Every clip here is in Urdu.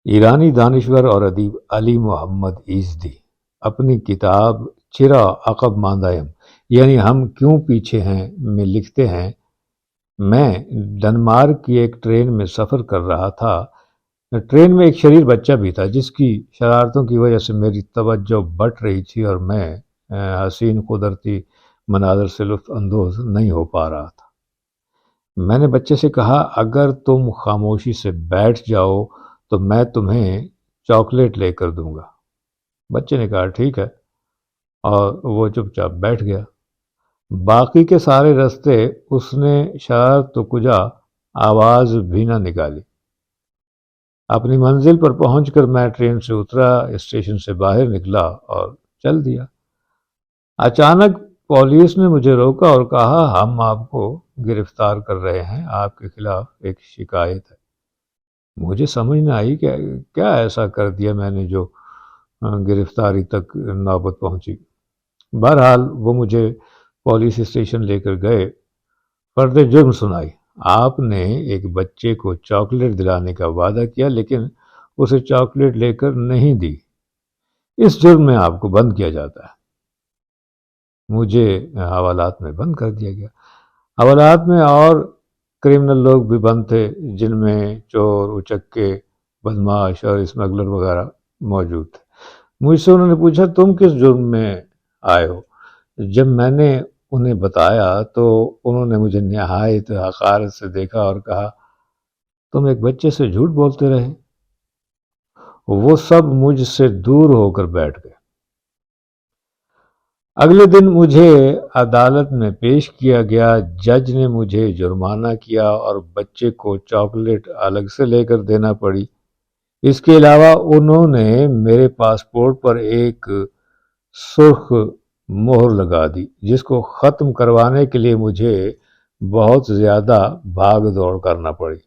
ایرانی دانشور اور ادیب علی محمد ایزدی اپنی کتاب چرا عقب ماندہم یعنی ہم کیوں پیچھے ہیں میں لکھتے ہیں، میں ڈنمارک کی ایک ٹرین میں سفر کر رہا تھا۔ ٹرین میں ایک شریر بچہ بھی تھا جس کی شرارتوں کی وجہ سے میری توجہ بٹ رہی تھی اور میں حسین قدرتی مناظر سے لطف اندوز نہیں ہو پا رہا تھا۔ میں نے بچے سے کہا، اگر تم خاموشی سے بیٹھ جاؤ تو میں تمہیں چاکلیٹ لے کر دوں گا۔ بچے نے کہا ٹھیک ہے، اور وہ چپ چاپ بیٹھ گیا۔ باقی کے سارے راستے اس نے شرارت تو کجا آواز بھی نہ نکالی۔ اپنی منزل پر پہنچ کر میں ٹرین سے اترا، اسٹیشن سے باہر نکلا اور چل دیا۔ اچانک پولیس نے مجھے روکا اور کہا، ہم آپ کو گرفتار کر رہے ہیں، آپ کے خلاف ایک شکایت ہے۔ مجھے سمجھ نہ آئی کہ کیا ایسا کر دیا میں نے جو گرفتاری تک نوبت پہنچی۔ بہرحال وہ مجھے پولیس اسٹیشن لے کر گئے۔ فرد جرم سنائی، آپ نے ایک بچے کو چاکلیٹ دلانے کا وعدہ کیا لیکن اسے چاکلیٹ لے کر نہیں دی، اس جرم میں آپ کو بند کیا جاتا ہے۔ مجھے حوالات میں بند کر دیا گیا۔ حوالات میں اور کرمنل لوگ بھی بند تھے، جن میں چور، اچکے، بدماش اور اسمگلر وغیرہ موجود تھے۔ مجھ سے انہوں نے پوچھا، تم کس جرم میں آئے ہو؟ جب میں نے انہیں بتایا تو انہوں نے مجھے نہایت حقارت سے دیکھا اور کہا، تم ایک بچے سے جھوٹ بولتے رہے۔ وہ سب مجھ سے دور ہو کر بیٹھ گئے۔ اگلے دن مجھے عدالت میں پیش کیا گیا۔ جج نے مجھے جرمانہ کیا اور بچے کو چاکلیٹ الگ سے لے کر دینا پڑی۔ اس کے علاوہ انہوں نے میرے پاسپورٹ پر ایک سرخ مہر لگا دی، جس کو ختم کروانے کے لیے مجھے بہت زیادہ بھاگ دوڑ کرنا پڑی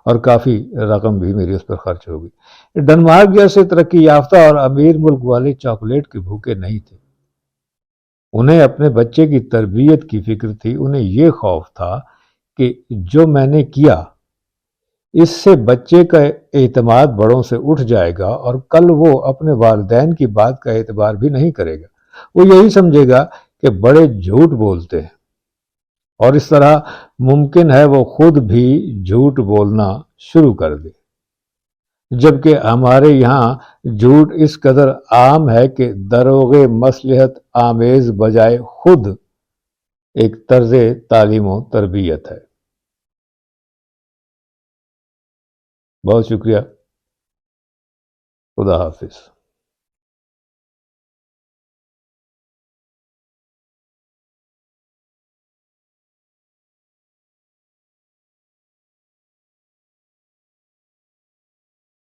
اور کافی رقم بھی میری اس پر خرچ ہو گئی۔ ڈنمارک جیسے ترقی یافتہ اور امیر ملک والے چاکلیٹ کے بھوکے نہیں تھے۔ انہیں اپنے بچے کی تربیت کی فکر تھی۔ انہیں یہ خوف تھا کہ جو میں نے کیا اس سے بچے کا اعتماد بڑوں سے اٹھ جائے گا اور کل وہ اپنے والدین کی بات کا اعتبار بھی نہیں کرے گا۔ وہ یہی سمجھے گا کہ بڑے جھوٹ بولتے ہیں، اور اس طرح ممکن ہے وہ خود بھی جھوٹ بولنا شروع کر دے۔ جبکہ ہمارے یہاں جھوٹ اس قدر عام ہے کہ دروغ مصلحت آمیز بجائے خود ایک طرز تعلیم و تربیت ہے۔ بہت شکریہ۔ خدا حافظ۔